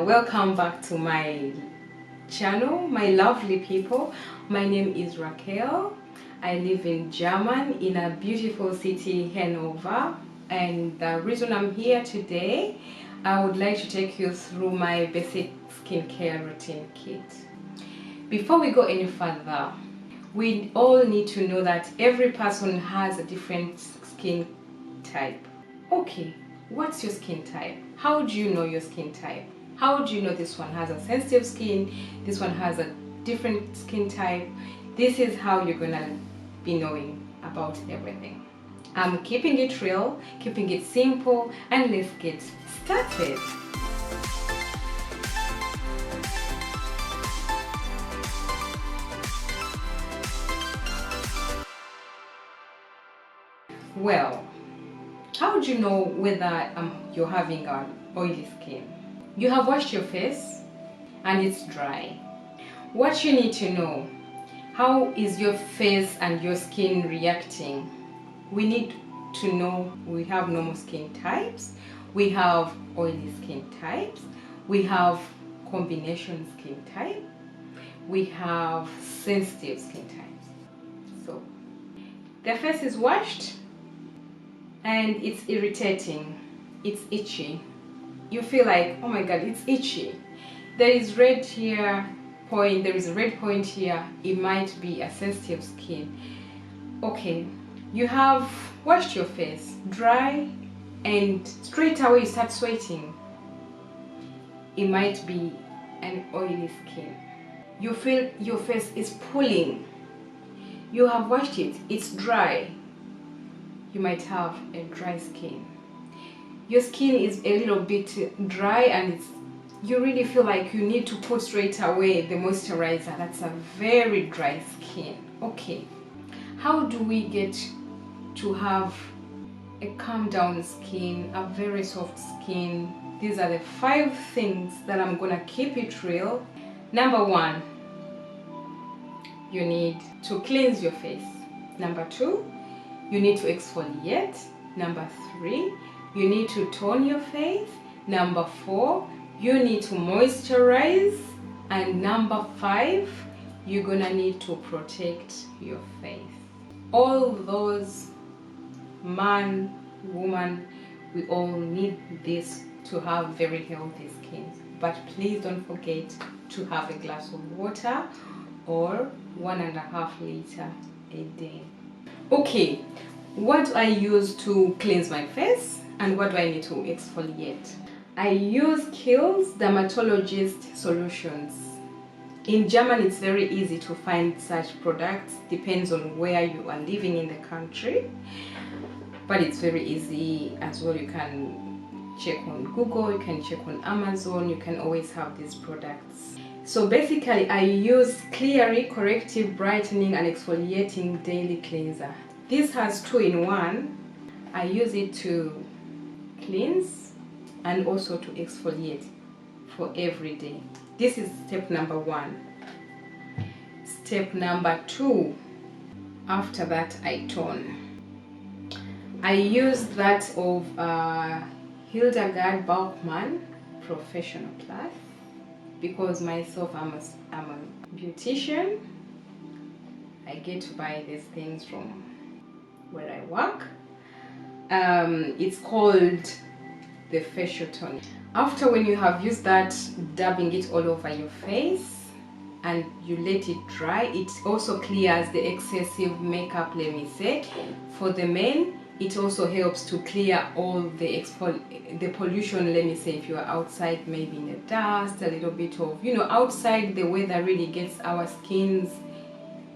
Welcome back to my channel, my lovely people. My name is Raquel. I live in Germany in a beautiful city, Hanover, and the reason I'm here today, I would like to take you through my basic skincare routine kit. Before we go any further, we all need to know that every person has a different skin type. Okay, what's your skin type? How do you know your skin type? How do you know this one has a sensitive skin, this one has a different skin type? This is how you're gonna be knowing about everything. I'm keeping it real, keeping it simple, and let's get started. Well, how do you know whether you're having an oily skin? You have washed your face and it's dry. What you need to know, how is your face and your skin reacting? We need to know we have normal skin types, we have oily skin types, we have combination skin type, we have sensitive skin types. So the face is washed and it's irritating, it's itchy. You feel like, oh my god, it's itchy. There is red here point, there is a red point here. It might be a sensitive skin. Okay, you have washed your face dry and straight away you start sweating. It might be an oily skin. You feel your face is pulling. You have washed it, it's dry. You might have a dry skin. Your skin is a little bit dry and you really feel like you need to put straight away the moisturizer. That's a very dry skin. Okay, how do we get to have a calm down skin, a very soft skin? These are the 5 things that I'm gonna keep it real. Number 1, you need to cleanse your face. Number 2, you need to exfoliate. Number 3, you need to tone your face. Number 4, you need to moisturize. And number 5, you're gonna need to protect your face. All those, man, woman, we all need this to have very healthy skin. But please don't forget to have a glass of water or 1.5 liters a day. Okay, what do I use to cleanse my face and what do I need to exfoliate? I use Kiehl's Dermatologist Solutions. In Germany, it's very easy to find such products. Depends on where you are living in the country, but it's very easy as well. You can check on Google, you can check on Amazon, you can always have these products. So basically, I use Cleary Corrective Brightening and Exfoliating Daily Cleanser. This has 2-in-1. I use it to cleanse and also to exfoliate for every day. This is step number 1. Step number 2, after that I tone. I use that of Hildegard Bauchmann Professional Plus because myself I'm a beautician. I get to buy these things from where I work. It's called the facial tone. After when you have used that, dabbing it all over your face and you let it dry, it also clears the excessive makeup, let me say. For the men, it also helps to clear all the pollution, let me say, if you are outside, maybe in the dust, a little bit of, outside the weather really gets our skins.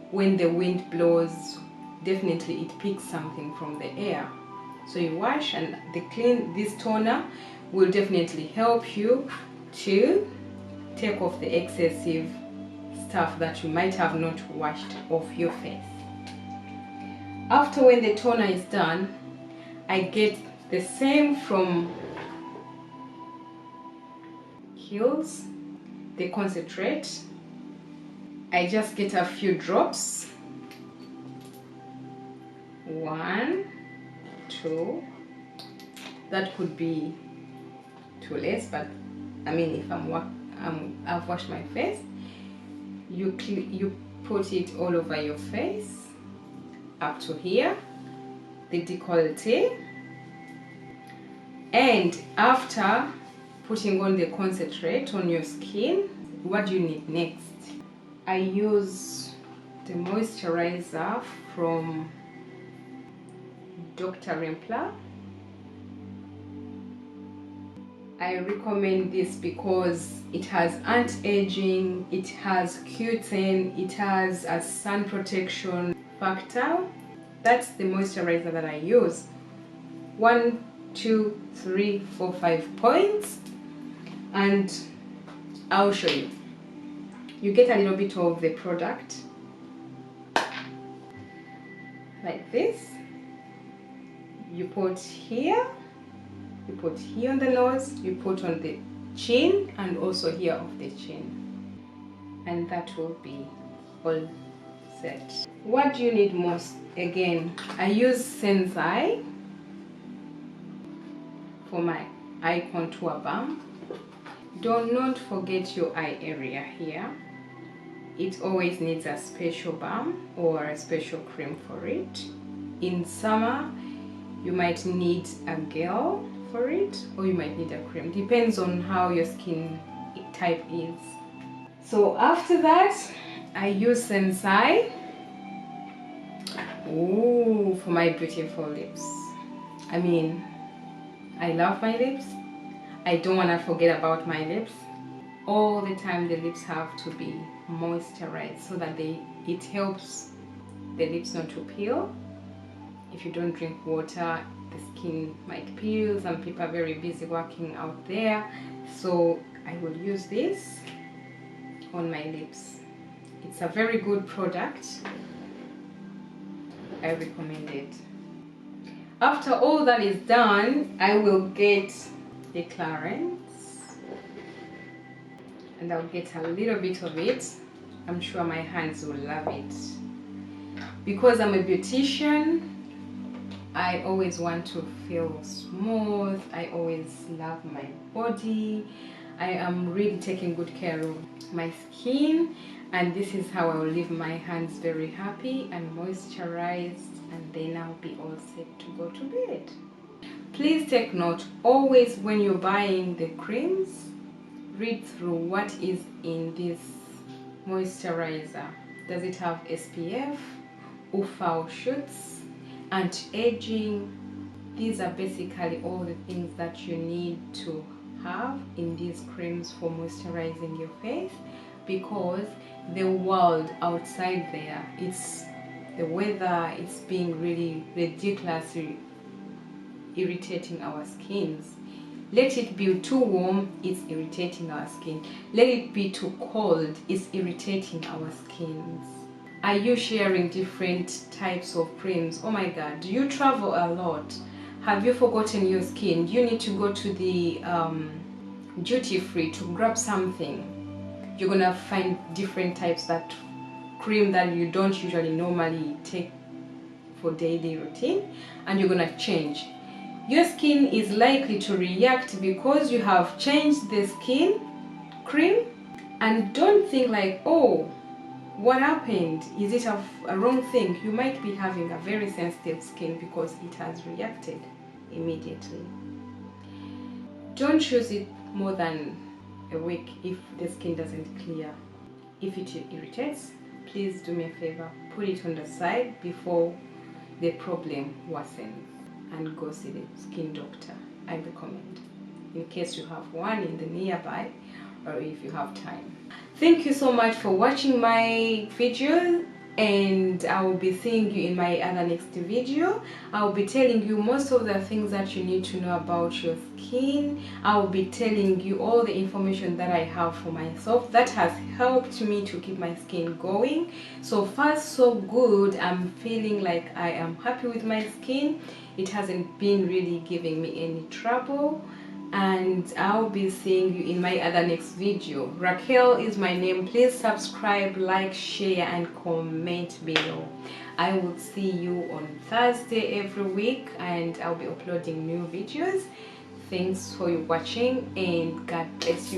When the wind blows, definitely it picks something from the air. So you wash and this toner will definitely help you to take off the excessive stuff that you might have not washed off your face. After when the toner is done, I get the same from Kiehl's, the concentrate. I just get a few drops. 1, 2, that could be too less, but I mean, if I've washed my face, you put it all over your face up to here, the décolleté, and after putting on the concentrate on your skin, what do you need next? I use the moisturizer from Dr. Rempla. I recommend this because it has anti-aging, it has Q10, it has a sun protection factor. That's the moisturizer that I use. 1, 2, 3, 4, 5 points, and I'll show you. You get a little bit of the product like this. You put here, you put here on the nose, you put on the chin, and also here of the chin, and that will be all set. What do you need most? Again, I use Sensai for my eye contour balm. Do not forget your eye area here. It always needs a special balm or a special cream for it. In summer, you might need a gel for it, or you might need a cream. Depends on how your skin type is. So after that, I use Sensai for my beautiful lips. I mean, I love my lips. I don't want to forget about my lips. All the time the lips have to be moisturized so that it helps the lips not to peel. If you don't drink water, the skin might peel. Some people are very busy working out there, so I will use this on my lips. It's a very good product. I recommend it. After all that is done, I will get the Clarins, and I'll get a little bit of it. I'm sure my hands will love it. Because I'm a beautician, I always want to feel smooth. I always love my body. I am really taking good care of my skin, and this is how I will leave my hands very happy and moisturized, and then I'll be all set to go to bed. Please take note, always when you're buying the creams, read through what is in this moisturizer. Does it have SPF, UV shoots, anti-aging? These are basically all the things that you need to have in these creams for moisturizing your face, because the world outside there, the weather is being really ridiculously irritating our skins. Let it be too warm, it's irritating our skin. Let it be too cold, it's irritating our skins. Are you sharing different types of creams? Oh my god, do you travel a lot? Have you forgotten your skin? Do you need to go to the duty free to grab something? You're gonna find different types that cream that you don't usually normally take for daily routine, and you're gonna change. Your skin is likely to react because you have changed the skin cream, and don't think like, oh, what happened? Is it a wrong thing? You might be having a very sensitive skin because it has reacted immediately. Don't choose it more than a week if the skin doesn't clear. If it irritates, please do me a favor, put it on the side before the problem worsens, and go see the skin doctor. I recommend, in case you have one in the nearby, or if you have time. Thank you so much for watching my video, and I will be seeing you in my other next video. I will be telling you most of the things that you need to know about your skin. I will be telling you all the information that I have for myself that has helped me to keep my skin going. So far so good. I'm feeling like I am happy with my skin. It hasn't been really giving me any trouble, and I'll be seeing you in my other next video. Raquel is my name. Please subscribe, like, share, and comment below. I will see you on Thursday every week, and I'll be uploading new videos. Thanks for watching, and God bless you